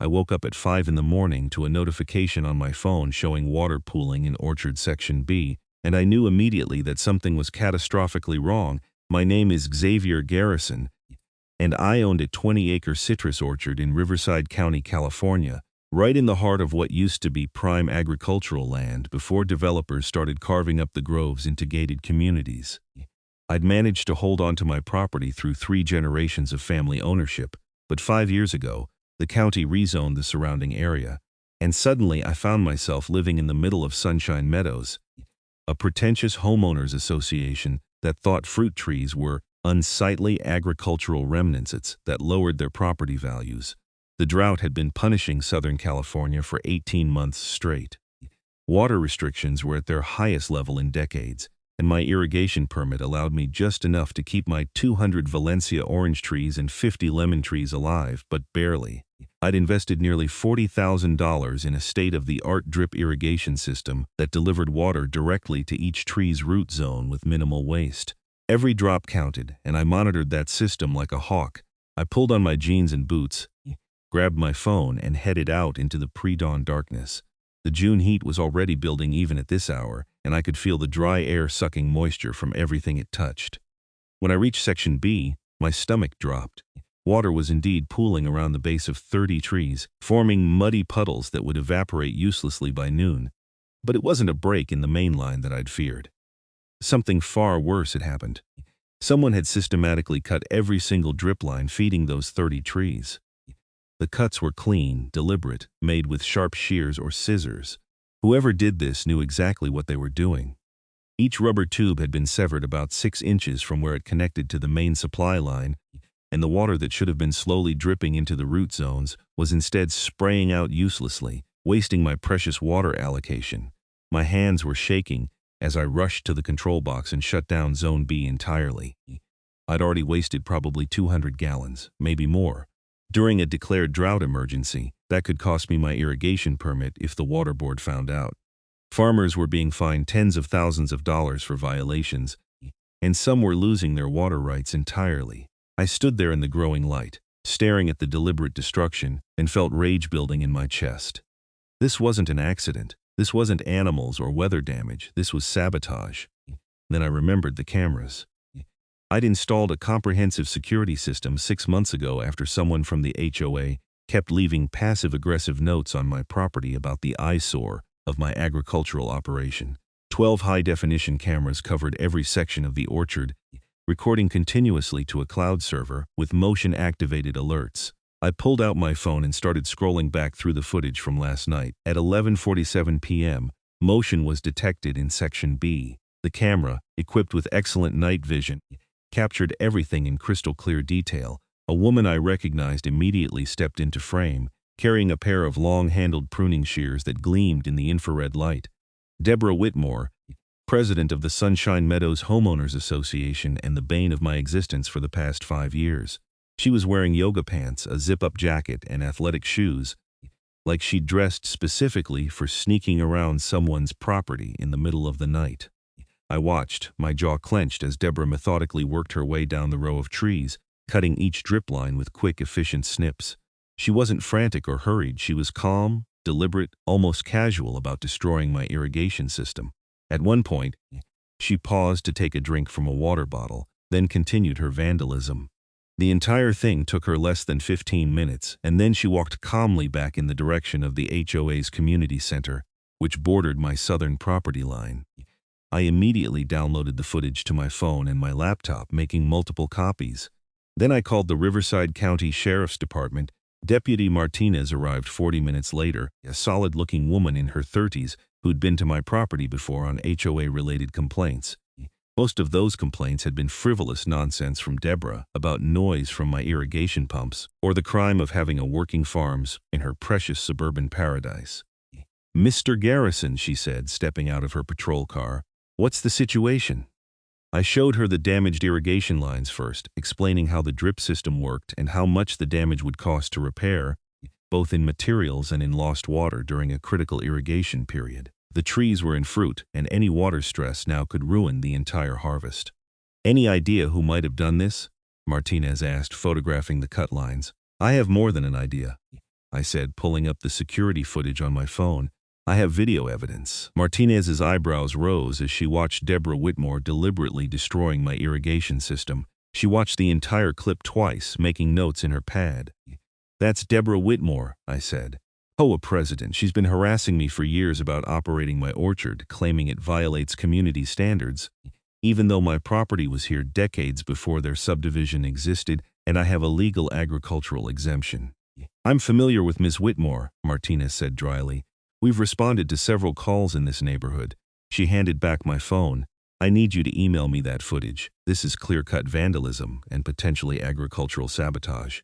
I woke up at 5 in the morning to a notification on my phone showing water pooling in Orchard Section B, and I knew immediately that something was catastrophically wrong. My name is Xavier Garrison, and I owned a 20-acre citrus orchard in Riverside County, California, right in the heart of what used to be prime agricultural land before developers started carving up the groves into gated communities. I'd managed to hold on to my property through 3 generations of family ownership, but 5 years ago, the county rezoned the surrounding area, and suddenly I found myself living in the middle of Sunshine Meadows, a pretentious homeowners association that thought fruit trees were unsightly agricultural remnants that lowered their property values. The drought had been punishing Southern California for 18 months straight. Water restrictions were at their highest level in decades, and my irrigation permit allowed me just enough to keep my 200 Valencia orange trees and 50 lemon trees alive, but barely. I'd invested nearly $40,000 in a state-of-the-art drip irrigation system that delivered water directly to each tree's root zone with minimal waste. Every drop counted, and I monitored that system like a hawk. I pulled on my jeans and boots, grabbed my phone, and headed out into the pre-dawn darkness. The June heat was already building even at this hour, and I could feel the dry air sucking moisture from everything it touched. When I reached Section B, my stomach dropped. Water was indeed pooling around the base of 30 trees, forming muddy puddles that would evaporate uselessly by noon. But it wasn't a break in the main line that I'd feared. Something far worse had happened. Someone had systematically cut every single drip line feeding those 30 trees. The cuts were clean, deliberate, made with sharp shears or scissors. Whoever did this knew exactly what they were doing. Each rubber tube had been severed about 6 inches from where it connected to the main supply line, and the water that should have been slowly dripping into the root zones was instead spraying out uselessly, wasting my precious water allocation. My hands were shaking as I rushed to the control box and shut down Zone B entirely. I'd already wasted probably 200 gallons, maybe more. During a declared drought emergency, that could cost me my irrigation permit if the water board found out. Farmers were being fined tens of thousands of dollars for violations, and some were losing their water rights entirely. I stood there in the growing light, staring at the deliberate destruction, and felt rage building in my chest. This wasn't an accident. This wasn't animals or weather damage. This was sabotage. Then I remembered the cameras. I'd installed a comprehensive security system 6 months ago after someone from the HOA kept leaving passive-aggressive notes on my property about the eyesore of my agricultural operation. 12 high-definition cameras covered every section of the orchard, recording continuously to a cloud server with motion-activated alerts. I pulled out my phone and started scrolling back through the footage from last night. At 11:47 p.m., motion was detected in Section B. The camera, equipped with excellent night vision, captured everything in crystal-clear detail. A woman I recognized immediately stepped into frame, carrying a pair of long-handled pruning shears that gleamed in the infrared light. Deborah Whitmore, president of the Sunshine Meadows Homeowners Association and the bane of my existence for the past 5 years. She was wearing yoga pants, a zip-up jacket, and athletic shoes, like she'd dressed specifically for sneaking around someone's property in the middle of the night. I watched, my jaw clenched as Deborah methodically worked her way down the row of trees, cutting each drip line with quick, efficient snips. She wasn't frantic or hurried. She was calm, deliberate, almost casual about destroying my irrigation system. At one point, she paused to take a drink from a water bottle, then continued her vandalism. The entire thing took her less than 15 minutes, and then she walked calmly back in the direction of the HOA's community center, which bordered my southern property line. I immediately downloaded the footage to my phone and my laptop, making multiple copies. Then I called the Riverside County Sheriff's Department. Deputy Martinez arrived 40 minutes later, a solid-looking woman in her 30s who'd been to my property before on HOA-related complaints. Most of those complaints had been frivolous nonsense from Deborah about noise from my irrigation pumps or the crime of having a working farms in her precious suburban paradise. "Mr. Garrison," she said, stepping out of her patrol car, "what's the situation?" I showed her the damaged irrigation lines first, explaining how the drip system worked and how much the damage would cost to repair, both in materials and in lost water during a critical irrigation period. The trees were in fruit, and any water stress now could ruin the entire harvest. "Any idea who might have done this?" Martinez asked, photographing the cut lines. "I have more than an idea. I said, pulling up the security footage on my phone. I have video evidence. Martinez's eyebrows rose as she watched Deborah Whitmore deliberately destroying my irrigation system. She watched the entire clip twice, making notes in her pad. That's Deborah Whitmore, I said. HOA president. She's been harassing me for years about operating my orchard, claiming it violates community standards, even though my property was here decades before their subdivision existed and I have a legal agricultural exemption. I'm familiar with Ms. Whitmore, Martinez said dryly. We've responded to several calls in this neighborhood. She handed back my phone. I need you to email me that footage. This is clear-cut vandalism and potentially agricultural sabotage.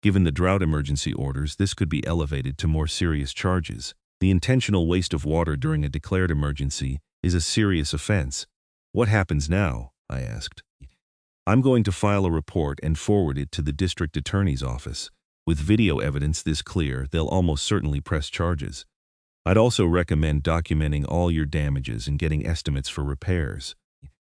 Given the drought emergency orders, this could be elevated to more serious charges. The intentional waste of water during a declared emergency is a serious offense. What happens now? I asked. I'm going to file a report and forward it to the district attorney's office. With video evidence this clear, they'll almost certainly press charges. I'd also recommend documenting all your damages and getting estimates for repairs.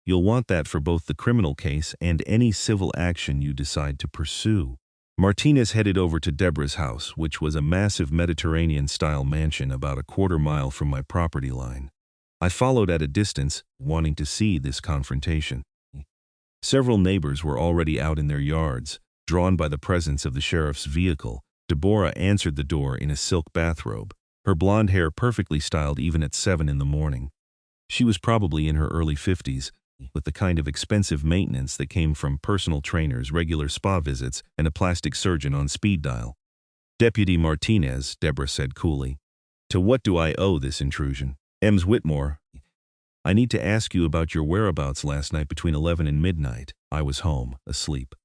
You'll want that for both the criminal case and any civil action you decide to pursue. Martinez headed over to Deborah's house, which was a massive Mediterranean-style mansion about a quarter-mile from my property line. I followed at a distance, wanting to see this confrontation. Several neighbors were already out in their yards, drawn by the presence of the sheriff's vehicle. Deborah answered the door in a silk bathrobe, her blonde hair perfectly styled even at 7 in the morning. She was probably in her early 50s, with the kind of expensive maintenance that came from personal trainers, regular spa visits, and a plastic surgeon on speed dial. Deputy Martinez, Deborah said coolly. To what do I owe this intrusion? Ms. Whitmore, I need to ask you about your whereabouts last night between 11 and midnight. I was home, asleep.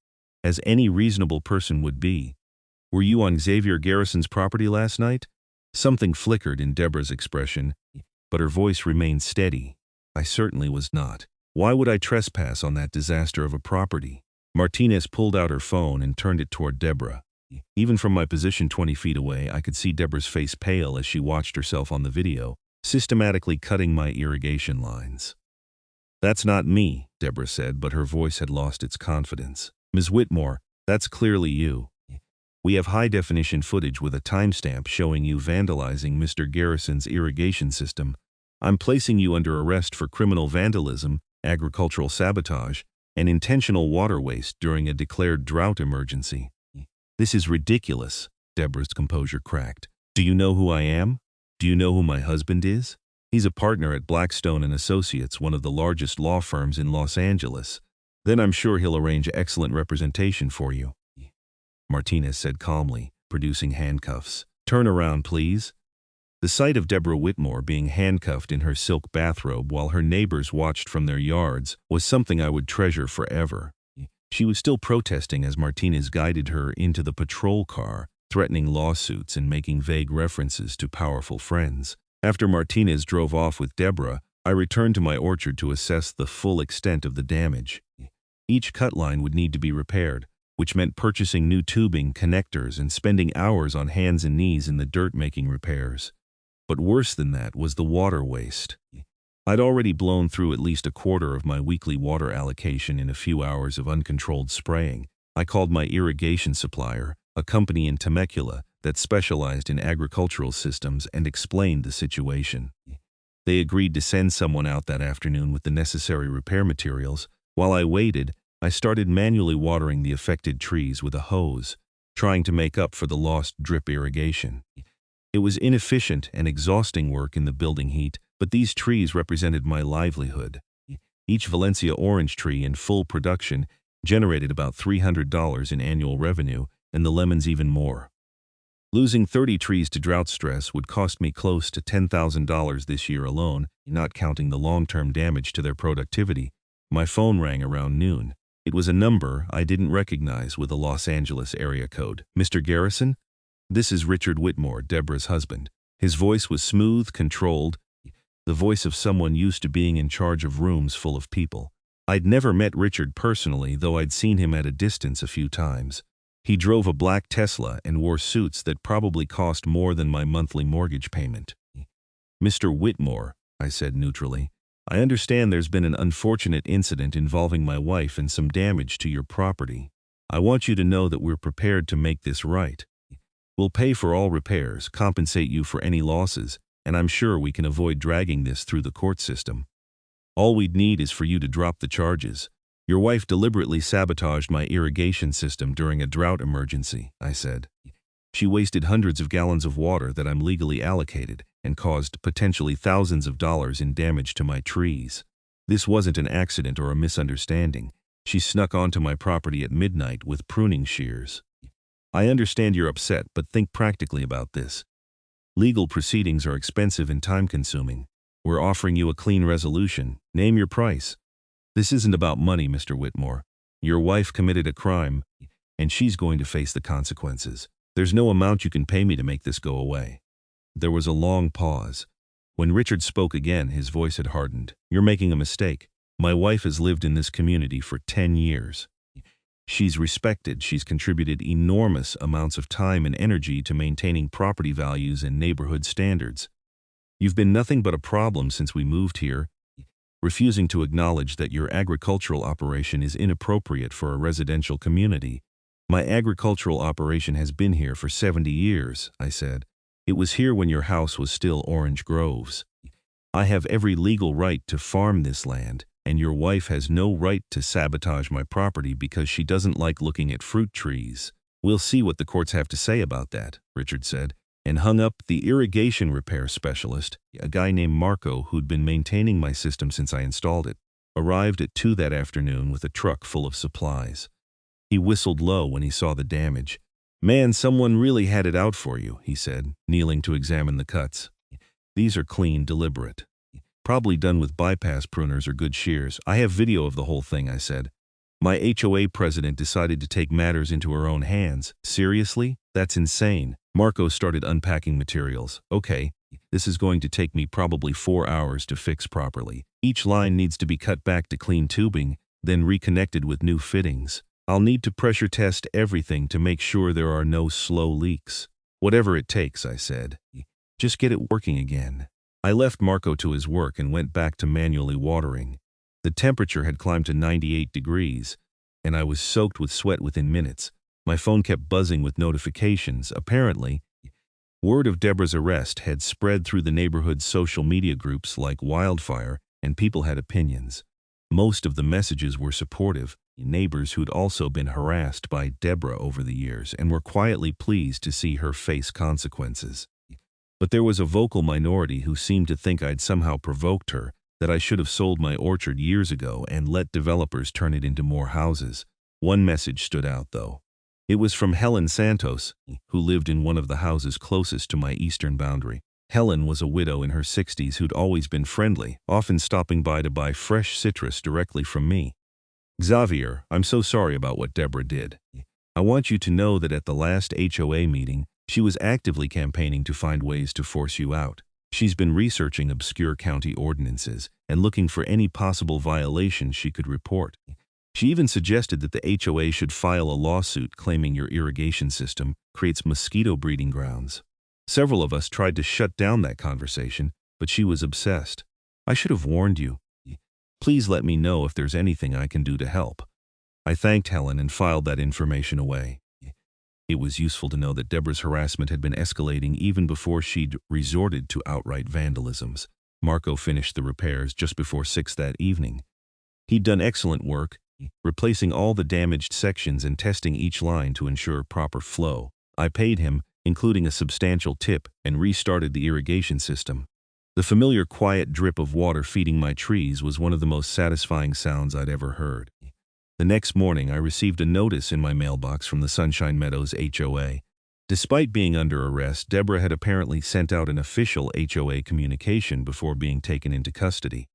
As any reasonable person would be. Were you on Xavier Garrison's property last night? Something flickered in Deborah's expression, but her voice remained steady. I certainly was not. Why would I trespass on that disaster of a property? Martinez pulled out her phone and turned it toward Deborah. Even from my position 20 feet away, I could see Deborah's face pale as she watched herself on the video, systematically cutting my irrigation lines. That's not me, Deborah said, but her voice had lost its confidence. Ms. Whitmore, that's clearly you. We have high-definition footage with a timestamp showing you vandalizing Mr. Garrison's irrigation system. I'm placing you under arrest for criminal vandalism, agricultural sabotage, and intentional water waste during a declared drought emergency. This is ridiculous, Deborah's composure cracked. Do you know who I am? Do you know who my husband is? He's a partner at Blackstone & Associates, one of the largest law firms in Los Angeles. Then I'm sure he'll arrange excellent representation for you. Martinez said calmly, producing handcuffs. Turn around, please. The sight of Deborah Whitmore being handcuffed in her silk bathrobe while her neighbors watched from their yards was something I would treasure forever. She was still protesting as Martinez guided her into the patrol car, threatening lawsuits and making vague references to powerful friends. After Martinez drove off with Deborah, I returned to my orchard to assess the full extent of the damage. Each cut line would need to be repaired, which meant purchasing new tubing, connectors, and spending hours on hands and knees in the dirt making repairs. But worse than that was the water waste. I'd already blown through at least a quarter of my weekly water allocation in a few hours of uncontrolled spraying. I called my irrigation supplier, a company in Temecula that specialized in agricultural systems, and explained the situation. They agreed to send someone out that afternoon with the necessary repair materials. While I waited, I started manually watering the affected trees with a hose, trying to make up for the lost drip irrigation. It was inefficient and exhausting work in the building heat, but these trees represented my livelihood. Each Valencia orange tree in full production generated about $300 in annual revenue, and the lemons even more. Losing 30 trees to drought stress would cost me close to $10,000 this year alone, not counting the long-term damage to their productivity. My phone rang around noon. It was a number I didn't recognize with a Los Angeles area code. Mr. Garrison? This is Richard Whitmore, Deborah's husband. His voice was smooth, controlled, the voice of someone used to being in charge of rooms full of people. I'd never met Richard personally, though I'd seen him at a distance a few times. He drove a black Tesla and wore suits that probably cost more than my monthly mortgage payment. Mr. Whitmore, I said neutrally, I understand there's been an unfortunate incident involving my wife and some damage to your property. I want you to know that we're prepared to make this right. We'll pay for all repairs, compensate you for any losses, and I'm sure we can avoid dragging this through the court system. All we'd need is for you to drop the charges. Your wife deliberately sabotaged my irrigation system during a drought emergency, I said. She wasted hundreds of gallons of water that I'm legally allocated and caused potentially thousands of dollars in damage to my trees. This wasn't an accident or a misunderstanding. She snuck onto my property at midnight with pruning shears. I understand you're upset, but think practically about this. Legal proceedings are expensive and time-consuming. We're offering you a clean resolution. Name your price. This isn't about money, Mr. Whitmore. Your wife committed a crime, and she's going to face the consequences. There's no amount you can pay me to make this go away. There was a long pause. When Richard spoke again, his voice had hardened. You're making a mistake. My wife has lived in this community for 10 years. She's respected. She's contributed enormous amounts of time and energy to maintaining property values and neighborhood standards. You've been nothing but a problem since we moved here, refusing to acknowledge that your agricultural operation is inappropriate for a residential community. My agricultural operation has been here for 70 years, I said. It was here when your house was still orange groves. I have every legal right to farm this land, and your wife has no right to sabotage my property because she doesn't like looking at fruit trees. We'll see what the courts have to say about that, Richard said, and hung up. The irrigation repair specialist, a guy named Marco who'd been maintaining my system since I installed it, arrived at 2 that afternoon with a truck full of supplies. He whistled low when he saw the damage. Man, someone really had it out for you, he said, kneeling to examine the cuts. These are clean, deliberate. Probably done with bypass pruners or good shears. I have video of the whole thing, I said. My HOA president decided to take matters into her own hands. Seriously? That's insane. Marco started unpacking materials. Okay, this is going to take me probably 4 hours to fix properly. Each line needs to be cut back to clean tubing, then reconnected with new fittings. I'll need to pressure test everything to make sure there are no slow leaks. Whatever it takes, I said. Just get it working again. I left Marco to his work and went back to manually watering. The temperature had climbed to 98 degrees, and I was soaked with sweat within minutes. My phone kept buzzing with notifications. Apparently, word of Deborah's arrest had spread through the neighborhood's social media groups like wildfire, and people had opinions. Most of the messages were supportive, neighbors who'd also been harassed by Deborah over the years and were quietly pleased to see her face consequences. But there was a vocal minority who seemed to think I'd somehow provoked her, that I should have sold my orchard years ago and let developers turn it into more houses. One message stood out, though. It was from Helen Santos, who lived in one of the houses closest to my eastern boundary. Helen was a widow in her 60s who'd always been friendly, often stopping by to buy fresh citrus directly from me. Xavier, I'm so sorry about what Deborah did. I want you to know that at the last HOA meeting, she was actively campaigning to find ways to force you out. She's been researching obscure county ordinances and looking for any possible violations she could report. She even suggested that the HOA should file a lawsuit claiming your irrigation system creates mosquito breeding grounds. Several of us tried to shut down that conversation, but she was obsessed. I should have warned you. Please let me know if there's anything I can do to help. I thanked Helen and filed that information away. It was useful to know that Deborah's harassment had been escalating even before she'd resorted to outright vandalisms. Marco finished the repairs just before 6 that evening. He'd done excellent work, replacing all the damaged sections and testing each line to ensure proper flow. I paid him, including a substantial tip, and restarted the irrigation system. The familiar quiet drip of water feeding my trees was one of the most satisfying sounds I'd ever heard. The next morning, I received a notice in my mailbox from the Sunshine Meadows HOA. Despite being under arrest, Deborah had apparently sent out an official HOA communication before being taken into custody.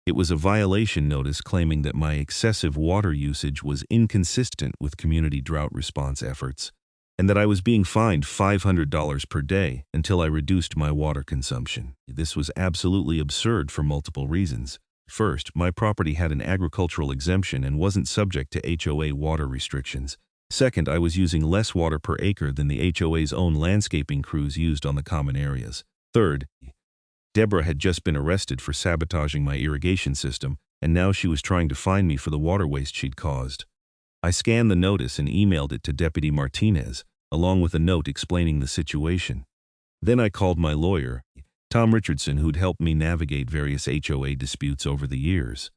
It was a violation notice claiming that my excessive water usage was inconsistent with community drought response efforts, and that I was being fined $500 per day until I reduced my water consumption. This was absolutely absurd for multiple reasons. First, my property had an agricultural exemption and wasn't subject to HOA water restrictions. Second, I was using less water per acre than the HOA's own landscaping crews used on the common areas. Third, Deborah had just been arrested for sabotaging my irrigation system, and now she was trying to fine me for the water waste she'd caused. I scanned the notice and emailed it to Deputy Martinez, along with a note explaining the situation. Then I called my lawyer, Tom Richardson, who'd helped me navigate various HOA disputes over the years.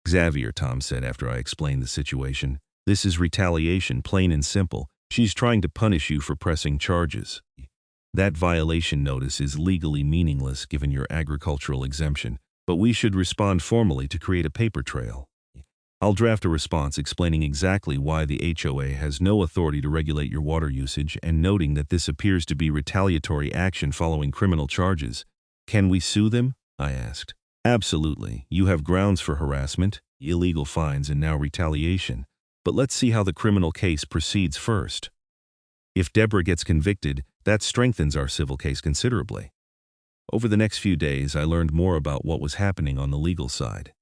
Xavier, Tom said after I explained the situation, this is retaliation, plain and simple. She's trying to punish you for pressing charges. That violation notice is legally meaningless given your agricultural exemption, but we should respond formally to create a paper trail. I'll draft a response explaining exactly why the HOA has no authority to regulate your water usage and noting that this appears to be retaliatory action following criminal charges. Can we sue them? I asked. Absolutely. You have grounds for harassment, illegal fines, and now retaliation. But let's see how the criminal case proceeds first. If Deborah gets convicted, that strengthens our civil case considerably. Over the next few days, I learned more about what was happening on the legal side.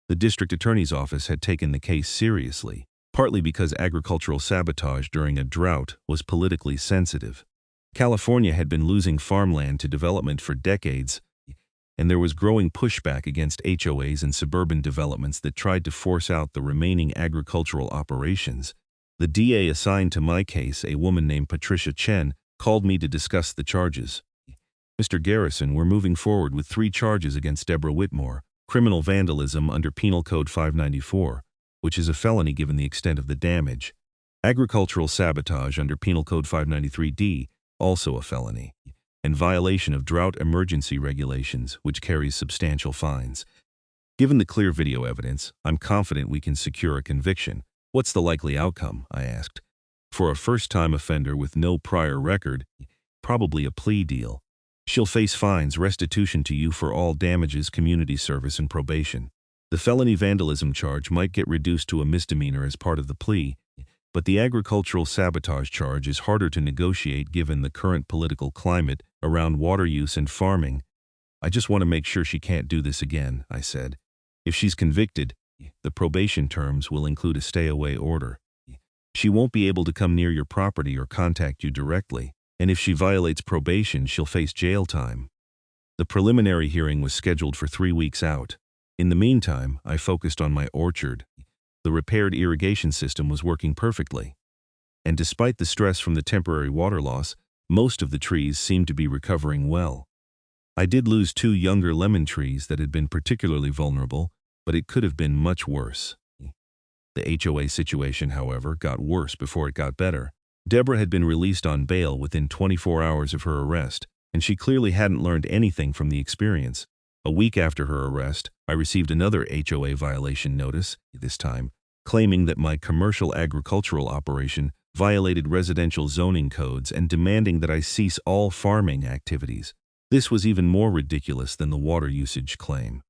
The district attorney's office had taken the case seriously, partly because agricultural sabotage during a drought was politically sensitive. California had been losing farmland to development for decades, and there was growing pushback against HOAs and suburban developments that tried to force out the remaining agricultural operations. The DA assigned to my case, a woman named Patricia Chen, called me to discuss the charges. Mr. Garrison, we're moving forward with 3 charges against Deborah Whitmore: criminal vandalism under Penal Code 594, which is a felony given the extent of the damage; agricultural sabotage under Penal Code 593D, also a felony; and violation of drought emergency regulations, which carries substantial fines. Given the clear video evidence, I'm confident we can secure a conviction. What's the likely outcome? I asked. For a first-time offender with no prior record, probably a plea deal. She'll face fines, restitution to you for all damages, community service, and probation. The felony vandalism charge might get reduced to a misdemeanor as part of the plea, but the agricultural sabotage charge is harder to negotiate given the current political climate around water use and farming. I just want to make sure she can't do this again, I said. If she's convicted, the probation terms will include a stay-away order. She won't be able to come near your property or contact you directly, and if she violates probation, she'll face jail time. The preliminary hearing was scheduled for 3 weeks out. In the meantime, I focused on my orchard. The repaired irrigation system was working perfectly. And despite the stress from the temporary water loss, most of the trees seemed to be recovering well. I did lose 2 younger lemon trees that had been particularly vulnerable, but it could have been much worse. The HOA situation, however, got worse before it got better. Deborah had been released on bail within 24 hours of her arrest, and she clearly hadn't learned anything from the experience. A week after her arrest, I received another HOA violation notice, this time claiming that my commercial agricultural operation violated residential zoning codes and demanding that I cease all farming activities. This was even more ridiculous than the water usage claim.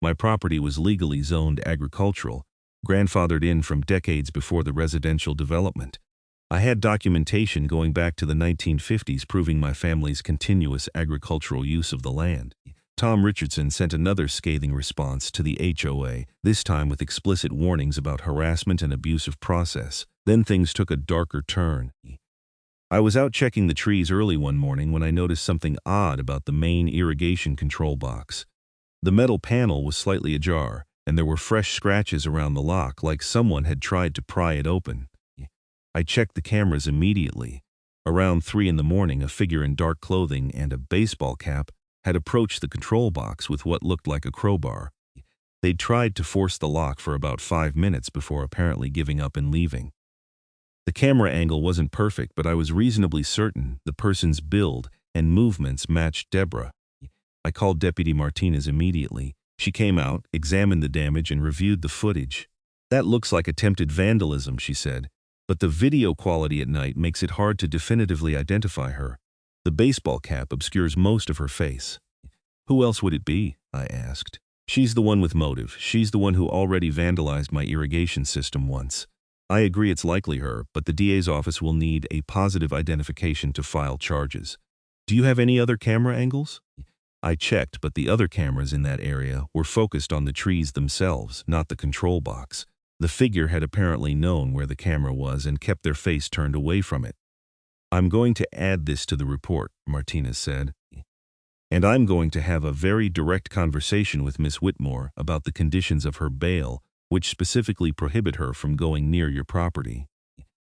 My property was legally zoned agricultural, grandfathered in from decades before the residential development. I had documentation going back to the 1950s proving my family's continuous agricultural use of the land. Tom Richardson sent another scathing response to the HOA, this time with explicit warnings about harassment and abusive process. Then things took a darker turn. I was out checking the trees early one morning when I noticed something odd about the main irrigation control box. The metal panel was slightly ajar, and there were fresh scratches around the lock like someone had tried to pry it open. I checked the cameras immediately. Around 3 in the morning, a figure in dark clothing and a baseball cap had approached the control box with what looked like a crowbar. They'd tried to force the lock for about 5 minutes before apparently giving up and leaving. The camera angle wasn't perfect, but I was reasonably certain the person's build and movements matched Deborah. I called Deputy Martinez immediately. She came out, examined the damage, and reviewed the footage. That looks like attempted vandalism, she said, but the video quality at night makes it hard to definitively identify her. The baseball cap obscures most of her face. Who else would it be? I asked. She's the one with motive. She's the one who already vandalized my irrigation system once. I agree it's likely her, but the DA's office will need a positive identification to file charges. Do you have any other camera angles? I checked, but the other cameras in that area were focused on the trees themselves, not the control box. The figure had apparently known where the camera was and kept their face turned away from it. I'm going to add this to the report, Martinez said. And I'm going to have a very direct conversation with Miss Whitmore about the conditions of her bail, which specifically prohibit her from going near your property.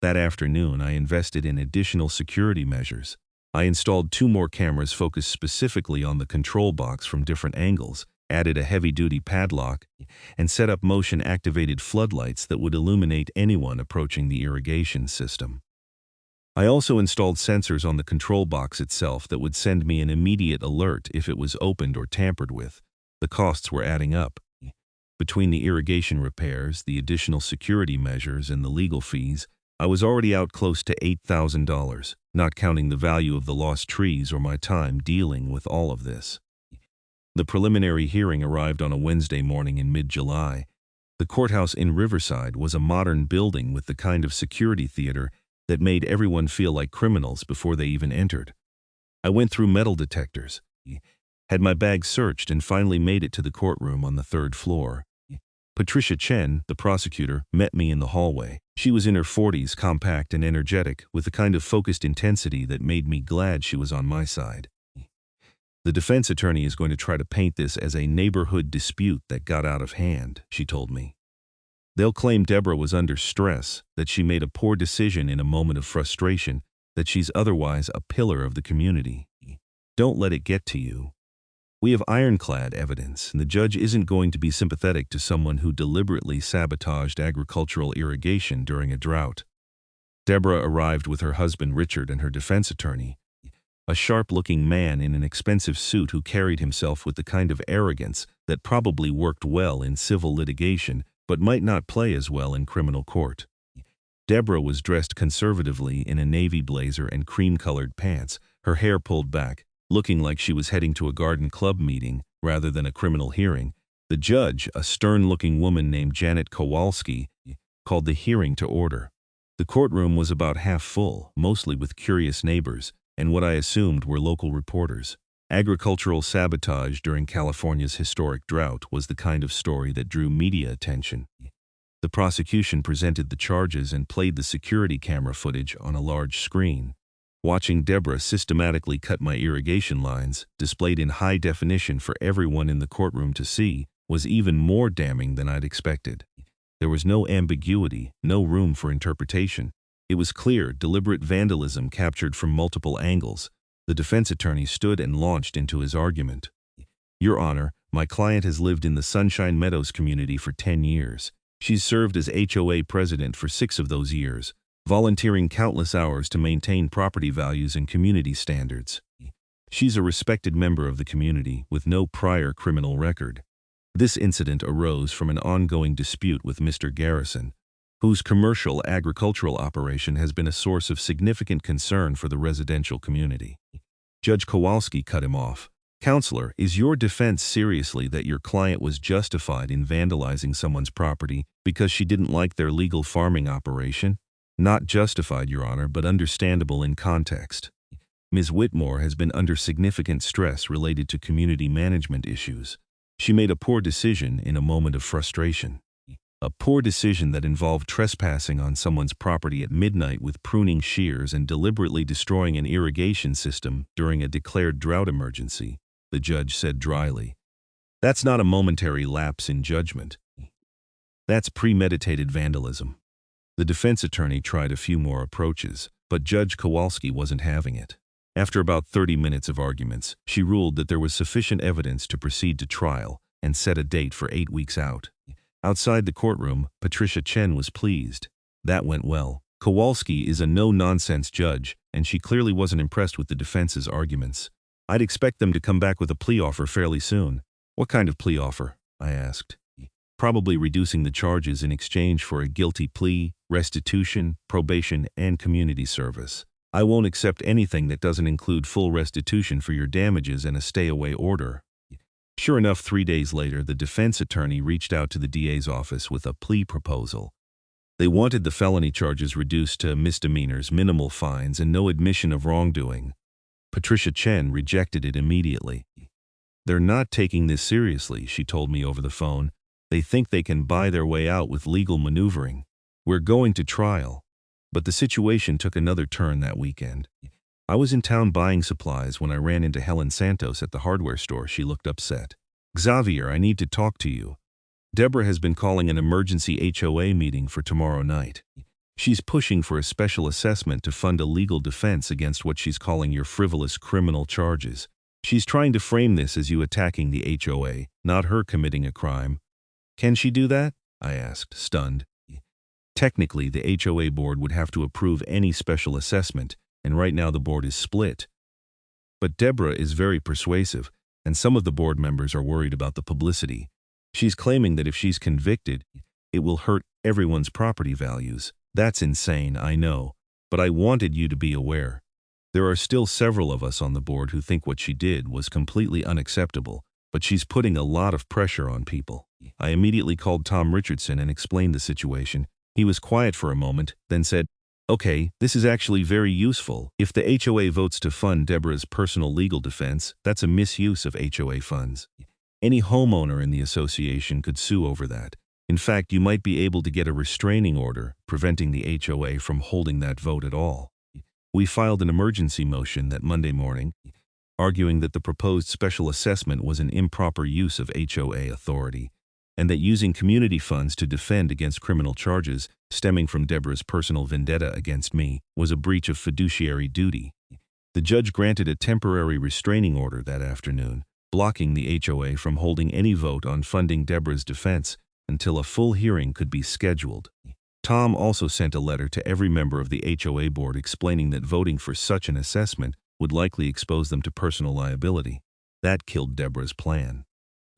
That afternoon, I invested in additional security measures. I installed 2 more cameras focused specifically on the control box from different angles, added a heavy-duty padlock, and set up motion-activated floodlights that would illuminate anyone approaching the irrigation system. I also installed sensors on the control box itself that would send me an immediate alert if it was opened or tampered with. The costs were adding up. Between the irrigation repairs, the additional security measures, and the legal fees, I was already out close to $8,000, not counting the value of the lost trees or my time dealing with all of this. The preliminary hearing arrived on a Wednesday morning in mid-July. The courthouse in Riverside was a modern building with the kind of security theater that made everyone feel like criminals before they even entered. I went through metal detectors, had my bag searched, and finally made it to the courtroom on the 3rd floor. Patricia Chen, the prosecutor, met me in the hallway. She was in her 40s, compact and energetic, with the kind of focused intensity that made me glad she was on my side. The defense attorney is going to try to paint this as a neighborhood dispute that got out of hand, she told me. They'll claim Deborah was under stress, that she made a poor decision in a moment of frustration, that she's otherwise a pillar of the community. Don't let it get to you. We have ironclad evidence, and the judge isn't going to be sympathetic to someone who deliberately sabotaged agricultural irrigation during a drought. Deborah arrived with her husband Richard and her defense attorney, a sharp-looking man in an expensive suit who carried himself with the kind of arrogance that probably worked well in civil litigation but might not play as well in criminal court. Deborah was dressed conservatively in a navy blazer and cream-colored pants, her hair pulled back, looking like she was heading to a garden club meeting rather than a criminal hearing. The judge, a stern-looking woman named Janet Kowalski, called the hearing to order. The courtroom was about half full, mostly with curious neighbors, and what I assumed were local reporters. Agricultural sabotage during California's historic drought was the kind of story that drew media attention. The prosecution presented the charges and played the security camera footage on a large screen. Watching Deborah systematically cut my irrigation lines, displayed in high definition for everyone in the courtroom to see, was even more damning than I'd expected. There was no ambiguity, no room for interpretation. It was clear, deliberate vandalism captured from multiple angles. The defense attorney stood and launched into his argument. Your Honor, my client has lived in the Sunshine Meadows community for 10 years. She's served as HOA president for 6 of those years, volunteering countless hours to maintain property values and community standards. She's a respected member of the community with no prior criminal record. This incident arose from an ongoing dispute with Mr. Garrison, whose commercial agricultural operation has been a source of significant concern for the residential community. Judge Kowalski cut him off. Counselor, is your defense seriously that your client was justified in vandalizing someone's property because she didn't like their legal farming operation? Not justified, Your Honor, but understandable in context. Ms. Whitmore has been under significant stress related to community management issues. She made a poor decision in a moment of frustration. A poor decision that involved trespassing on someone's property at midnight with pruning shears and deliberately destroying an irrigation system during a declared drought emergency, the judge said dryly. That's not a momentary lapse in judgment. That's premeditated vandalism. The defense attorney tried a few more approaches, but Judge Kowalski wasn't having it. After about 30 minutes of arguments, she ruled that there was sufficient evidence to proceed to trial and set a date for 8 weeks out. Outside the courtroom, Patricia Chen was pleased. That went well. Kowalski is a no-nonsense judge, and she clearly wasn't impressed with the defense's arguments. I'd expect them to come back with a plea offer fairly soon. What kind of plea offer? I asked. Probably reducing the charges in exchange for a guilty plea, restitution, probation, and community service. I won't accept anything that doesn't include full restitution for your damages and a stay-away order. Sure enough, 3 days later, the defense attorney reached out to the DA's office with a plea proposal. They wanted the felony charges reduced to misdemeanors, minimal fines, and no admission of wrongdoing. Patricia Chen rejected it immediately. They're not taking this seriously, she told me over the phone. They think they can buy their way out with legal maneuvering. We're going to trial. But the situation took another turn that weekend. I was in town buying supplies when I ran into Helen Santos at the hardware store. She looked upset. Xavier, I need to talk to you. Deborah has been calling an emergency HOA meeting for tomorrow night. She's pushing for a special assessment to fund a legal defense against what she's calling your frivolous criminal charges. She's trying to frame this as you attacking the HOA, not her committing a crime. Can she do that? I asked, stunned. Technically, the HOA board would have to approve any special assessment, and right now the board is split. But Deborah is very persuasive, and some of the board members are worried about the publicity. She's claiming that if she's convicted, it will hurt everyone's property values. That's insane, I know, but I wanted you to be aware. There are still several of us on the board who think what she did was completely unacceptable, but she's putting a lot of pressure on people. I immediately called Tom Richardson and explained the situation. He was quiet for a moment, then said, "Okay, this is actually very useful. If the HOA votes to fund Deborah's personal legal defense, that's a misuse of HOA funds. Any homeowner in the association could sue over that. In fact, you might be able to get a restraining order preventing the HOA from holding that vote at all." We filed an emergency motion that Monday morning, arguing that the proposed special assessment was an improper use of HOA authority, and that using community funds to defend against criminal charges stemming from Deborah's personal vendetta against me was a breach of fiduciary duty. The judge granted a temporary restraining order that afternoon, blocking the HOA from holding any vote on funding Deborah's defense until a full hearing could be scheduled. Tom also sent a letter to every member of the HOA board explaining that voting for such an assessment would likely expose them to personal liability. That killed Deborah's plan.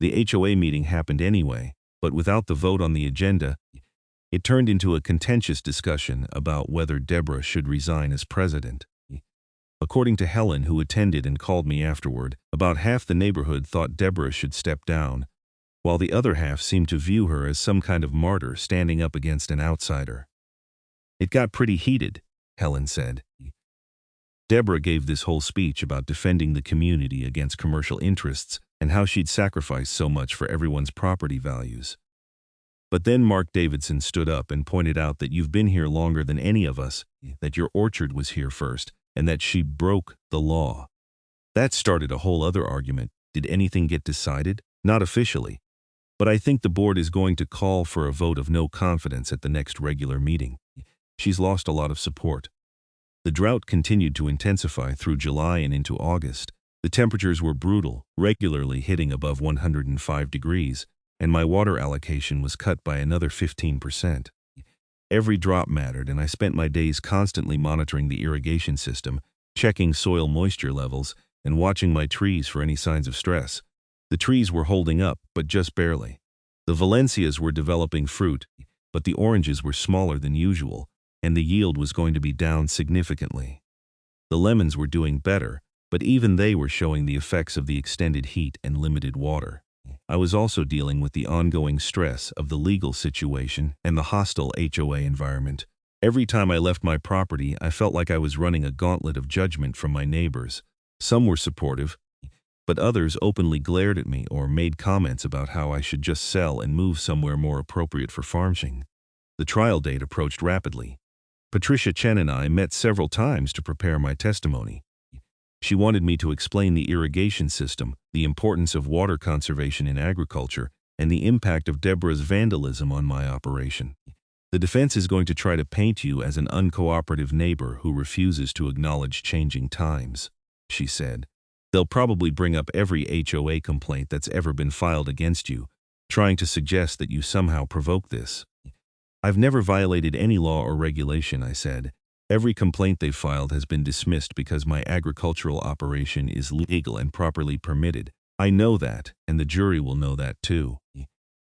The HOA meeting happened anyway, but without the vote on the agenda, it turned into a contentious discussion about whether Deborah should resign as president. According to Helen, who attended and called me afterward, about half the neighborhood thought Deborah should step down, while the other half seemed to view her as some kind of martyr standing up against an outsider. "It got pretty heated," Helen said. Deborah gave this whole speech about defending the community against commercial interests and how she'd sacrificed so much for everyone's property values. But then Mark Davidson stood up and pointed out that you've been here longer than any of us, that your orchard was here first, and that she broke the law. That started a whole other argument. Did anything get decided? Not officially. But I think the board is going to call for a vote of no confidence at the next regular meeting. She's lost a lot of support. The drought continued to intensify through July and into August. The temperatures were brutal, regularly hitting above 105 degrees, and my water allocation was cut by another 15%. Every drop mattered, and I spent my days constantly monitoring the irrigation system, checking soil moisture levels, and watching my trees for any signs of stress. The trees were holding up, but just barely. The Valencias were developing fruit, but the oranges were smaller than usual, and the yield was going to be down significantly. The lemons were doing better, but even they were showing the effects of the extended heat and limited water. I was also dealing with the ongoing stress of the legal situation and the hostile HOA environment. Every time I left my property, I felt like I was running a gauntlet of judgment from my neighbors. Some were supportive, but others openly glared at me or made comments about how I should just sell and move somewhere more appropriate for farming. The trial date approached rapidly. Patricia Chen and I met several times to prepare my testimony. She wanted me to explain the irrigation system, the importance of water conservation in agriculture, and the impact of Deborah's vandalism on my operation. "The defense is going to try to paint you as an uncooperative neighbor who refuses to acknowledge changing times," she said. "They'll probably bring up every HOA complaint that's ever been filed against you, trying to suggest that you somehow provoked this." "I've never violated any law or regulation," I said. "Every complaint they've filed has been dismissed because my agricultural operation is legal and properly permitted. I know that, and the jury will know that too.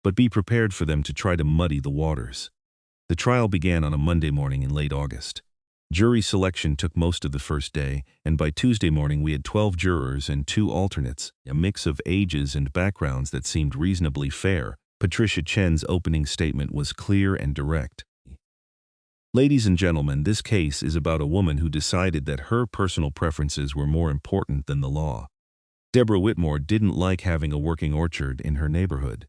But be prepared for them to try to muddy the waters." The trial began on a Monday morning in late August. Jury selection took most of the first day, and by Tuesday morning we had 12 jurors and 2 alternates, a mix of ages and backgrounds that seemed reasonably fair. Patricia Chen's opening statement was clear and direct. "Ladies and gentlemen, this case is about a woman who decided that her personal preferences were more important than the law. Deborah Whitmore didn't like having a working orchard in her neighborhood.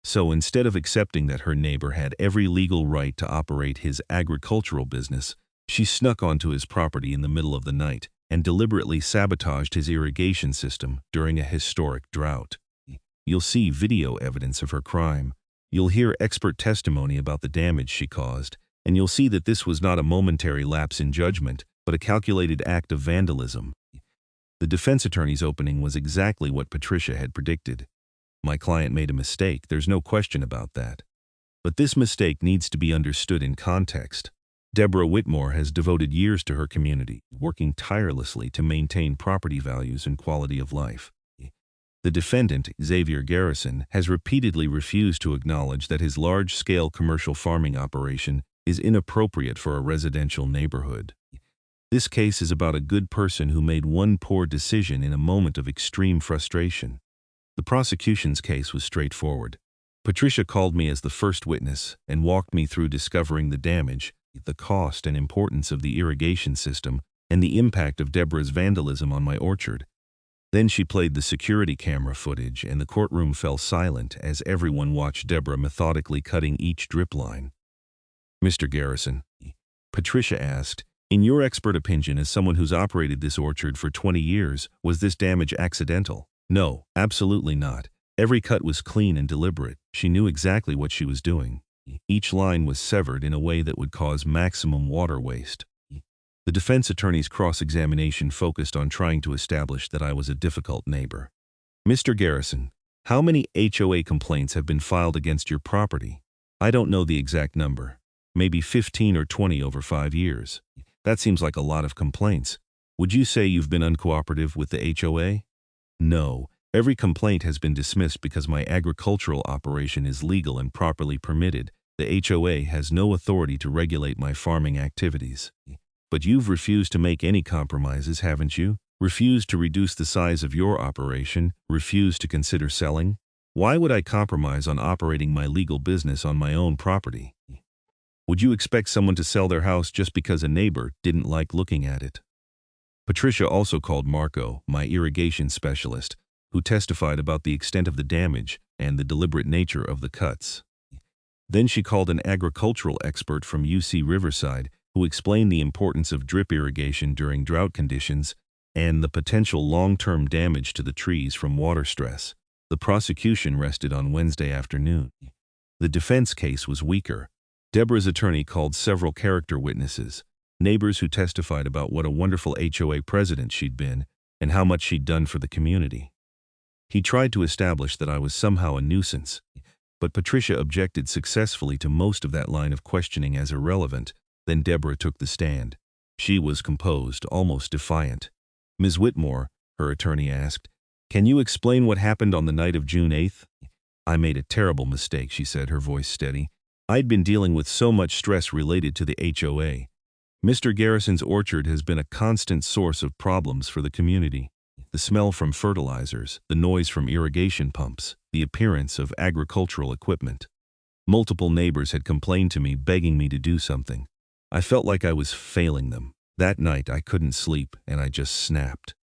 So instead of accepting that her neighbor had every legal right to operate his agricultural business, she snuck onto his property in the middle of the night and deliberately sabotaged his irrigation system during a historic drought. You'll see video evidence of her crime. You'll hear expert testimony about the damage she caused, and you'll see that this was not a momentary lapse in judgment, but a calculated act of vandalism. The defense attorney's opening was exactly what Patricia had predicted. My client made a mistake, there's no question about that. But this mistake needs to be understood in context. Deborah Whitmore has devoted years to her community, working tirelessly to maintain property values and quality of life. The defendant, Xavier Garrison, has repeatedly refused to acknowledge that his large-scale commercial farming operation is inappropriate for a residential neighborhood. This case is about a good person who made one poor decision in a moment of extreme frustration. The prosecution's case was straightforward. Patricia called me as the first witness and walked me through discovering the damage, the cost and importance of the irrigation system, and the impact of Deborah's vandalism on my orchard. Then she played the security camera footage, and the courtroom fell silent as everyone watched Deborah methodically cutting each drip line. "Mr. Garrison," Patricia asked, "in your expert opinion as someone who's operated this orchard for 20 years, was this damage accidental?" "No, absolutely not. Every cut was clean and deliberate. She knew exactly what she was doing. Each line was severed in a way that would cause maximum water waste." The defense attorney's cross-examination focused on trying to establish that I was a difficult neighbor. "Mr. Garrison, how many HOA complaints have been filed against your property?" "I don't know the exact number. Maybe 15 or 20 over 5 years. That seems like a lot of complaints. Would you say you've been uncooperative with the HOA?" "No. Every complaint has been dismissed because my agricultural operation is legal and properly permitted. The HOA has no authority to regulate my farming activities." "But you've refused to make any compromises, haven't you? Refused to reduce the size of your operation, refused to consider selling? Why would I compromise on operating my legal business on my own property? Would you expect someone to sell their house just because a neighbor didn't like looking at it?" Patricia also called Marco, my irrigation specialist, who testified about the extent of the damage and the deliberate nature of the cuts. Then she called an agricultural expert from UC Riverside, who explained the importance of drip irrigation during drought conditions and the potential long-term damage to the trees from water stress. The prosecution rested on Wednesday afternoon. The defense case was weaker. Deborah's attorney called several character witnesses, neighbors who testified about what a wonderful HOA president she'd been and how much she'd done for the community. He tried to establish that I was somehow a nuisance, but Patricia objected successfully to most of that line of questioning as irrelevant. Then Deborah took the stand. She was composed, almost defiant. "Ms. Whitmore," her attorney asked, "can you explain what happened on the night of June 8th? "I made a terrible mistake," she said, her voice steady. "I'd been dealing with so much stress related to the HOA. Mr. Garrison's orchard has been a constant source of problems for the community. The smell from fertilizers, the noise from irrigation pumps, the appearance of agricultural equipment. Multiple neighbors had complained to me, begging me to do something. I felt like I was failing them. That night I couldn't sleep, and I just snapped.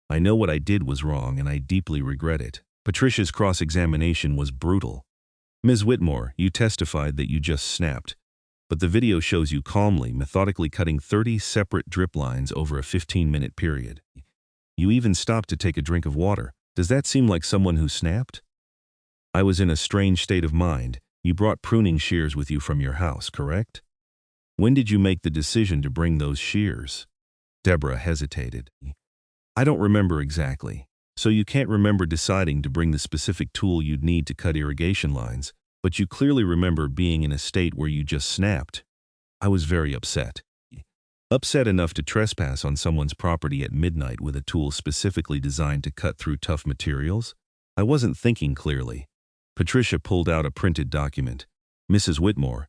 I know what I did was wrong, and I deeply regret it." Patricia's cross-examination was brutal. "Ms. Whitmore, you testified that you just snapped, but the video shows you calmly, methodically cutting 30 separate drip lines over a 15-minute period. You even stopped to take a drink of water. Does that seem like someone who snapped?" "I was in a strange state of mind. You brought pruning shears with you from your house, correct? When did you make the decision to bring those shears?" Deborah hesitated. "I don't remember exactly. So you can't remember deciding to bring the specific tool you'd need to cut irrigation lines, but you clearly remember being in a state where you just snapped." "I was very upset. Upset enough to trespass on someone's property at midnight with a tool specifically designed to cut through tough materials? I wasn't thinking clearly." Patricia pulled out a printed document. "Mrs. Whitmore,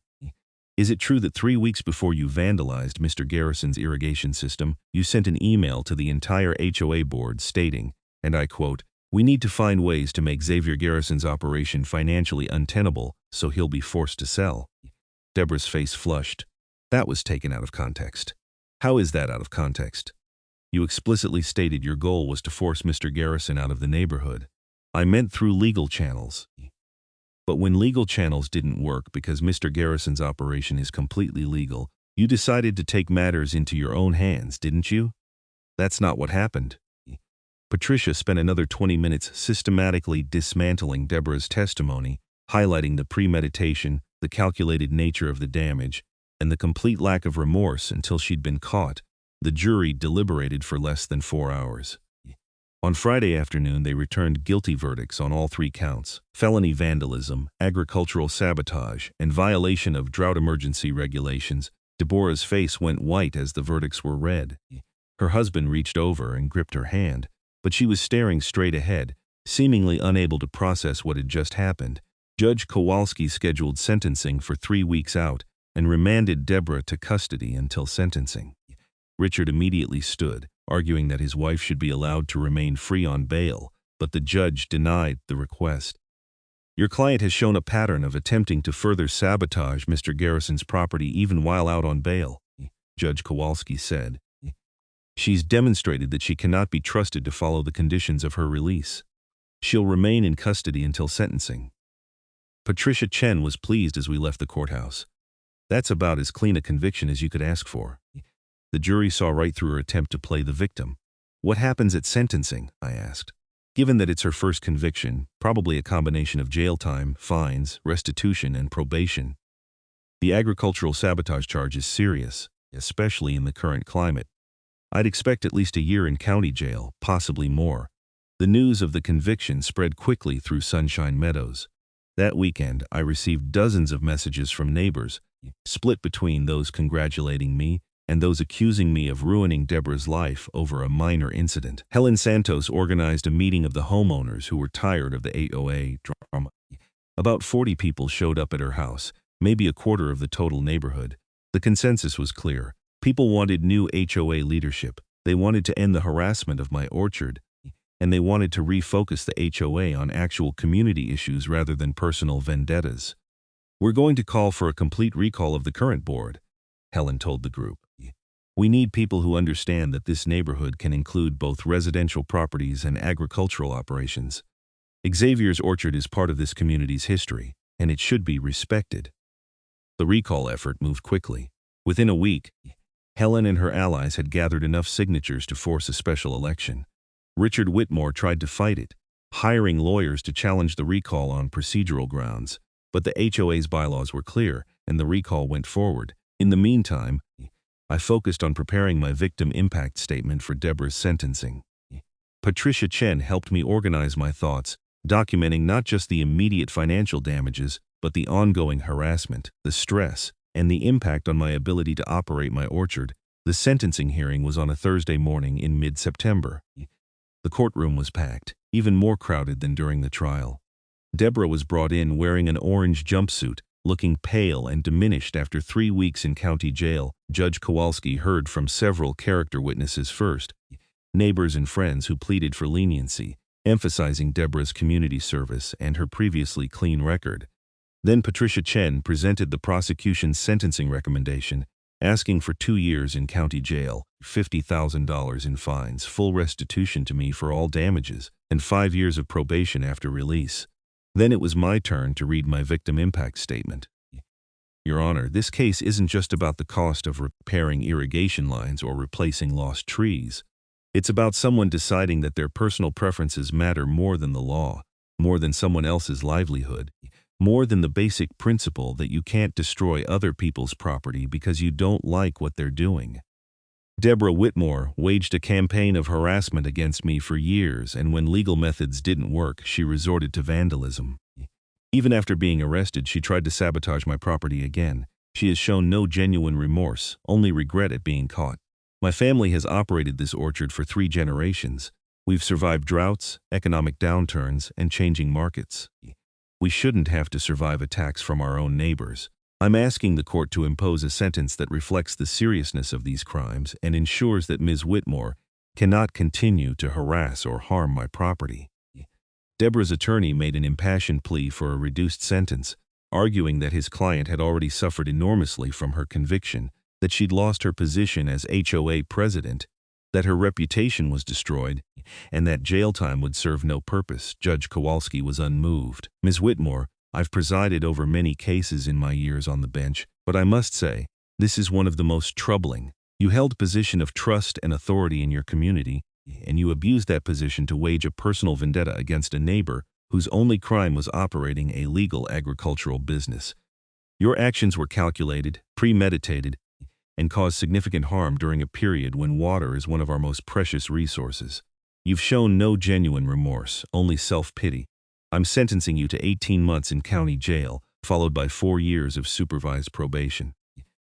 is it true that 3 weeks before you vandalized Mr. Garrison's irrigation system, you sent an email to the entire HOA board stating, and I quote, 'We need to find ways to make Xavier Garrison's operation financially untenable so he'll be forced to sell?'" Deborah's face flushed. "That was taken out of context." "How is that out of context?" "You explicitly stated your goal was to force Mr. Garrison out of the neighborhood." "I meant through legal channels." "But when legal channels didn't work because Mr. Garrison's operation is completely legal, you decided to take matters into your own hands, didn't you?" "That's not what happened." Patricia spent another 20 minutes systematically dismantling Deborah's testimony, highlighting the premeditation, the calculated nature of the damage, and the complete lack of remorse until she'd been caught. The jury deliberated for less than 4 hours. On Friday afternoon, they returned guilty verdicts on all 3 counts: felony vandalism, agricultural sabotage, and violation of drought emergency regulations. Deborah's face went white as the verdicts were read. Her husband reached over and gripped her hand, but she was staring straight ahead, seemingly unable to process what had just happened. Judge Kowalski scheduled sentencing for 3 weeks out and remanded Deborah to custody until sentencing. Richard immediately stood, arguing that his wife should be allowed to remain free on bail, but the judge denied the request. "Your client has shown a pattern of attempting to further sabotage Mr. Garrison's property even while out on bail," Judge Kowalski said. "She's demonstrated that she cannot be trusted to follow the conditions of her release. She'll remain in custody until sentencing." Patricia Chen was pleased as we left the courthouse. "That's about as clean a conviction as you could ask for." The jury saw right through her attempt to play the victim. "What happens at sentencing?" I asked. "Given that it's her first conviction, probably a combination of jail time, fines, restitution, and probation. The agricultural sabotage charge is serious, especially in the current climate. I'd expect at least a year in county jail, possibly more." The news of the conviction spread quickly through Sunshine Meadows. That weekend, I received dozens of messages from neighbors, split between those congratulating me and those accusing me of ruining Deborah's life over a minor incident. Helen Santos organized a meeting of the homeowners who were tired of the HOA drama. About 40 people showed up at her house, maybe a quarter of the total neighborhood. The consensus was clear. People wanted new HOA leadership. They wanted to end the harassment of my orchard, and they wanted to refocus the HOA on actual community issues rather than personal vendettas. "We're going to call for a complete recall of the current board," Helen told the group. "We need people who understand that this neighborhood can include both residential properties and agricultural operations. Xavier's orchard is part of this community's history, and it should be respected." The recall effort moved quickly. Within a week, Helen and her allies had gathered enough signatures to force a special election. Richard Whitmore tried to fight it, hiring lawyers to challenge the recall on procedural grounds, but the HOA's bylaws were clear, and the recall went forward. In the meantime, I focused on preparing my victim impact statement for Deborah's sentencing. Patricia Chen helped me organize my thoughts, documenting not just the immediate financial damages, but the ongoing harassment, the stress, and the impact on my ability to operate my orchard. The sentencing hearing was on a Thursday morning in mid-September. The courtroom was packed, even more crowded than during the trial. Deborah was brought in wearing an orange jumpsuit, looking pale and diminished after 3 weeks in county jail. Judge Kowalski heard from several character witnesses first, neighbors and friends who pleaded for leniency, emphasizing Deborah's community service and her previously clean record. Then Patricia Chen presented the prosecution's sentencing recommendation, asking for 2 years in county jail, $50,000 in fines, full restitution to me for all damages, and 5 years of probation after release. Then it was my turn to read my victim impact statement. "Your Honor, this case isn't just about the cost of repairing irrigation lines or replacing lost trees. It's about someone deciding that their personal preferences matter more than the law, more than someone else's livelihood, more than the basic principle that you can't destroy other people's property because you don't like what they're doing." Deborah Whitmore waged a campaign of harassment against me for years, and when legal methods didn't work, she resorted to vandalism. Even after being arrested, she tried to sabotage my property again. She has shown no genuine remorse, only regret at being caught. My family has operated this orchard for 3 generations. We've survived droughts, economic downturns, and changing markets. We shouldn't have to survive attacks from our own neighbors. I'm asking the court to impose a sentence that reflects the seriousness of these crimes and ensures that Ms. Whitmore cannot continue to harass or harm my property. Deborah's attorney made an impassioned plea for a reduced sentence, arguing that his client had already suffered enormously from her conviction, that she'd lost her position as HOA president, that her reputation was destroyed, and that jail time would serve no purpose. Judge Kowalski was unmoved. "Ms. Whitmore, I've presided over many cases in my years on the bench, but I must say, this is one of the most troubling. You held a position of trust and authority in your community, and you abused that position to wage a personal vendetta against a neighbor whose only crime was operating a legal agricultural business. Your actions were calculated, premeditated, and caused significant harm during a period when water is one of our most precious resources. You've shown no genuine remorse, only self-pity. I'm sentencing you to 18 months in county jail, followed by 4 years of supervised probation.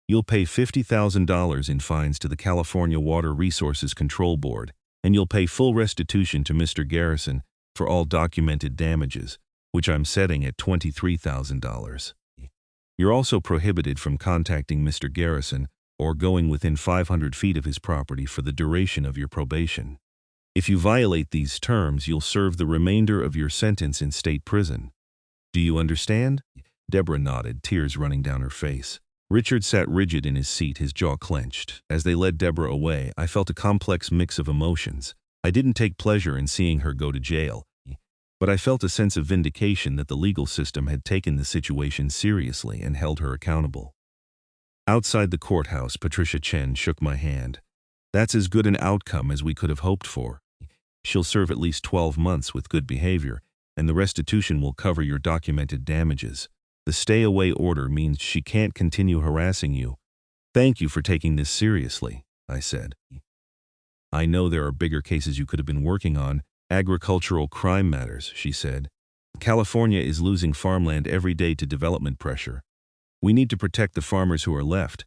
You'll pay $50,000 in fines to the California Water Resources Control Board, and you'll pay full restitution to Mr. Garrison for all documented damages, which I'm setting at $23,000. You're also prohibited from contacting Mr. Garrison or going within 500 feet of his property for the duration of your probation. If you violate these terms, you'll serve the remainder of your sentence in state prison. Do you understand? Deborah nodded, tears running down her face. Richard sat rigid in his seat, his jaw clenched. As they led Deborah away, I felt a complex mix of emotions. I didn't take pleasure in seeing her go to jail, but I felt a sense of vindication that the legal system had taken the situation seriously and held her accountable. Outside the courthouse, Patricia Chen shook my hand. That's as good an outcome as we could have hoped for. She'll serve at least 12 months with good behavior, and the restitution will cover your documented damages. The stay-away order means she can't continue harassing you. Thank you for taking this seriously, I said. I know there are bigger cases you could have been working on, agricultural crime matters, she said. California is losing farmland every day to development pressure. We need to protect the farmers who are left,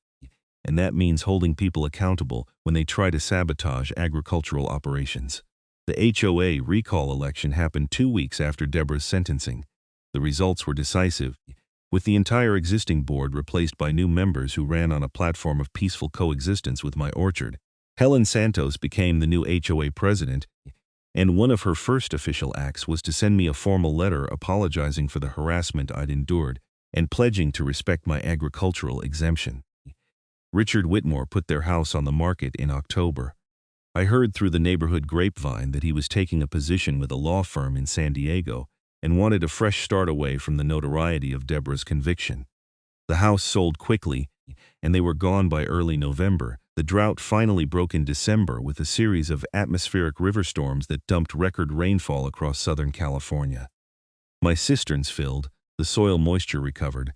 and that means holding people accountable when they try to sabotage agricultural operations. The HOA recall election happened 2 weeks after Deborah's sentencing. The results were decisive, with the entire existing board replaced by new members who ran on a platform of peaceful coexistence with my orchard. Helen Santos became the new HOA president, and one of her first official acts was to send me a formal letter apologizing for the harassment I'd endured and pledging to respect my agricultural exemption. Richard Whitmore put their house on the market in October. I heard through the neighborhood grapevine that he was taking a position with a law firm in San Diego and wanted a fresh start away from the notoriety of Deborah's conviction. The house sold quickly, and they were gone by early November. The drought finally broke in December with a series of atmospheric river storms that dumped record rainfall across Southern California. My cisterns filled, the soil moisture recovered,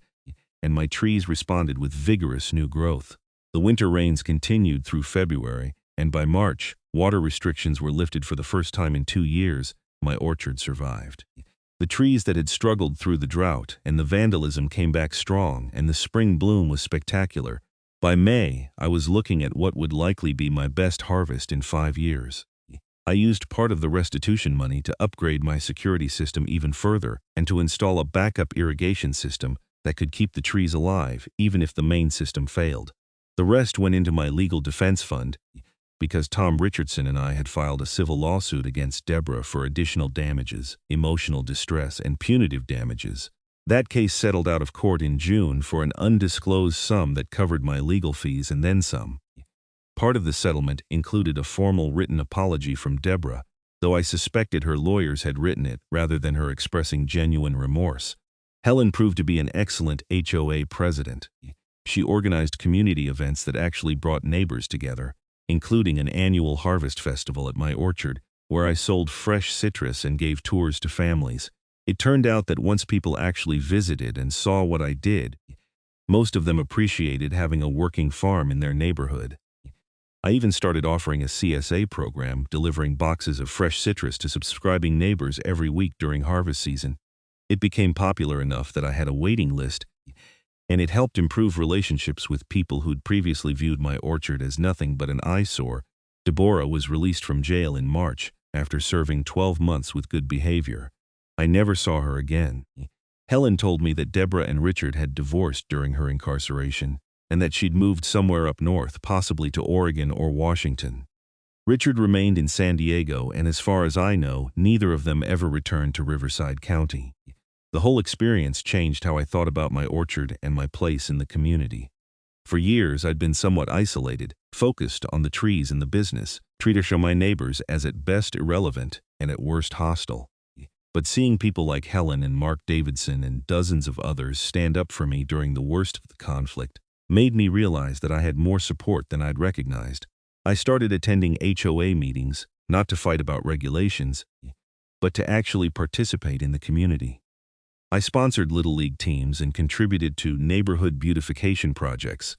and my trees responded with vigorous new growth. The winter rains continued through February, and by March, water restrictions were lifted for the first time in 2 years. My orchard survived. The trees that had struggled through the drought and the vandalism came back strong, and the spring bloom was spectacular. By May, I was looking at what would likely be my best harvest in 5 years. I used part of the restitution money to upgrade my security system even further and to install a backup irrigation system that could keep the trees alive even if the main system failed. The rest went into my legal defense fund because Tom Richardson and I had filed a civil lawsuit against Deborah for additional damages, emotional distress, and punitive damages. That case settled out of court in June for an undisclosed sum that covered my legal fees and then some. Part of the settlement included a formal written apology from Deborah, though I suspected her lawyers had written it rather than her expressing genuine remorse. Helen proved to be an excellent HOA president. She organized community events that actually brought neighbors together, including an annual harvest festival at my orchard, where I sold fresh citrus and gave tours to families. It turned out that once people actually visited and saw what I did, most of them appreciated having a working farm in their neighborhood. I even started offering a CSA program, delivering boxes of fresh citrus to subscribing neighbors every week during harvest season. It became popular enough that I had a waiting list, and it helped improve relationships with people who'd previously viewed my orchard as nothing but an eyesore. Deborah was released from jail in March after serving 12 months with good behavior. I never saw her again. Helen told me that Deborah and Richard had divorced during her incarceration, and that she'd moved somewhere up north, possibly to Oregon or Washington. Richard remained in San Diego, and as far as I know, neither of them ever returned to Riverside County. The whole experience changed how I thought about my orchard and my place in the community. For years, I'd been somewhat isolated, focused on the trees and the business, treating my neighbors as at best irrelevant and at worst hostile. But seeing people like Helen and Mark Davidson and dozens of others stand up for me during the worst of the conflict made me realize that I had more support than I'd recognized. I started attending HOA meetings, not to fight about regulations, but to actually participate in the community. I sponsored Little League teams and contributed to neighborhood beautification projects.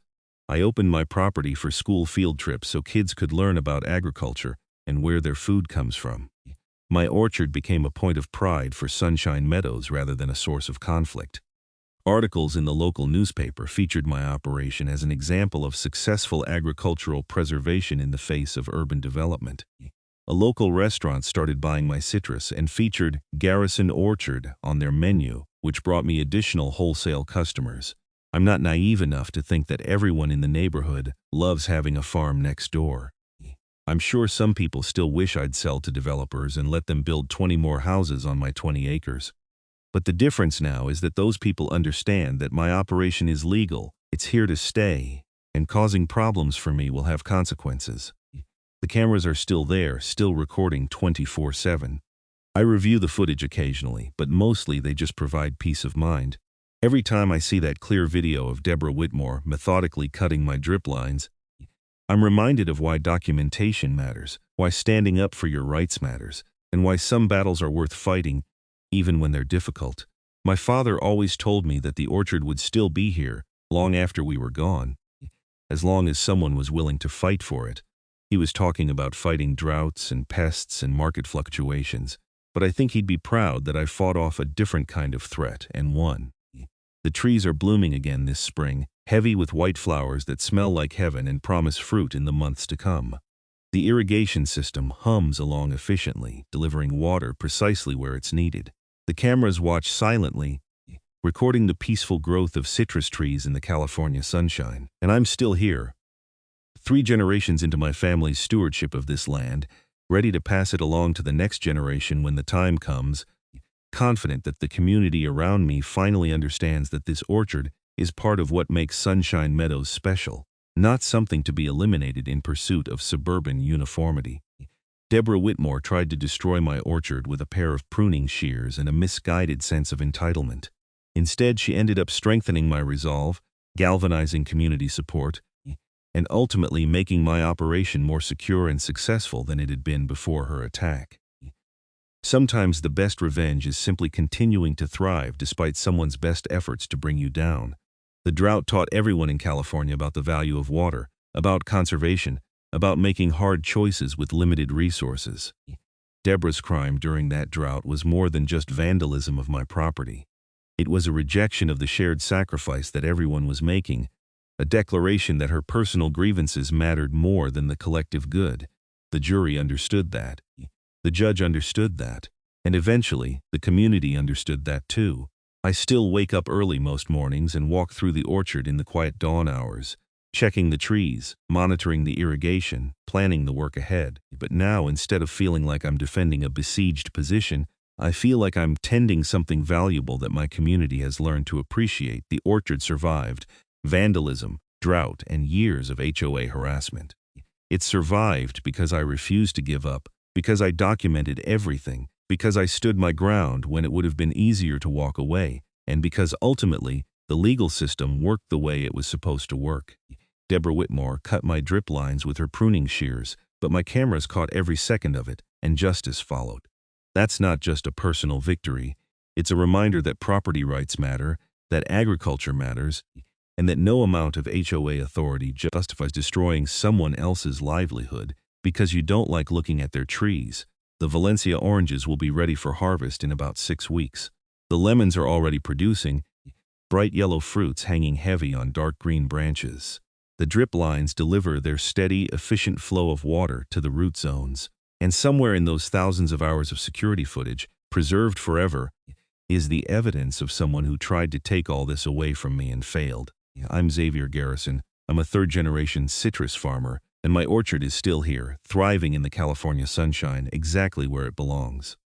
I opened my property for school field trips so kids could learn about agriculture and where their food comes from. My orchard became a point of pride for Sunshine Meadows rather than a source of conflict. Articles in the local newspaper featured my operation as an example of successful agricultural preservation in the face of urban development. A local restaurant started buying my citrus and featured Garrison Orchard on their menu, which brought me additional wholesale customers. I'm not naive enough to think that everyone in the neighborhood loves having a farm next door. I'm sure some people still wish I'd sell to developers and let them build 20 more houses on my 20 acres. But the difference now is that those people understand that my operation is legal, it's here to stay, and causing problems for me will have consequences. The cameras are still there, still recording 24/7. I review the footage occasionally, but mostly they just provide peace of mind. Every time I see that clear video of Deborah Whitmore methodically cutting my drip lines, I'm reminded of why documentation matters, why standing up for your rights matters, and why some battles are worth fighting, even when they're difficult. My father always told me that the orchard would still be here long after we were gone, as long as someone was willing to fight for it. He was talking about fighting droughts and pests and market fluctuations, but I think he'd be proud that I fought off a different kind of threat and won. The trees are blooming again this spring, heavy with white flowers that smell like heaven and promise fruit in the months to come. The irrigation system hums along efficiently, delivering water precisely where it's needed. The cameras watch silently, recording the peaceful growth of citrus trees in the California sunshine. And I'm still here, 3 generations into my family's stewardship of this land, ready to pass it along to the next generation when the time comes, confident that the community around me finally understands that this orchard is part of what makes Sunshine Meadows special, not something to be eliminated in pursuit of suburban uniformity. Deborah Whitmore tried to destroy my orchard with a pair of pruning shears and a misguided sense of entitlement. Instead, she ended up strengthening my resolve, galvanizing community support, and ultimately making my operation more secure and successful than it had been before her attack. Sometimes the best revenge is simply continuing to thrive despite someone's best efforts to bring you down. The drought taught everyone in California about the value of water, about conservation, about making hard choices with limited resources. Deborah's crime during that drought was more than just vandalism of my property. It was a rejection of the shared sacrifice that everyone was making, a declaration that her personal grievances mattered more than the collective good. The jury understood that. The judge understood that. And eventually, the community understood that too. I still wake up early most mornings and walk through the orchard in the quiet dawn hours, checking the trees, monitoring the irrigation, planning the work ahead. But now, instead of feeling like I'm defending a besieged position, I feel like I'm tending something valuable that my community has learned to appreciate. The orchard survived vandalism, drought, and years of HOA harassment. It survived because I refused to give up, because I documented everything, because I stood my ground when it would have been easier to walk away, and because ultimately the legal system worked the way it was supposed to work. Deborah Whitmore cut my drip lines with her pruning shears, but my cameras caught every second of it, and justice followed. That's not just a personal victory. It's a reminder that property rights matter, that agriculture matters, and that no amount of HOA authority justifies destroying someone else's livelihood because you don't like looking at their trees. The Valencia oranges will be ready for harvest in about 6 weeks. The lemons are already producing, bright yellow fruits hanging heavy on dark green branches. The drip lines deliver their steady, efficient flow of water to the root zones. And somewhere in those thousands of hours of security footage, preserved forever, is the evidence of someone who tried to take all this away from me and failed. I'm Xavier Garrison. I'm a third-generation citrus farmer, and my orchard is still here, thriving in the California sunshine, exactly where it belongs.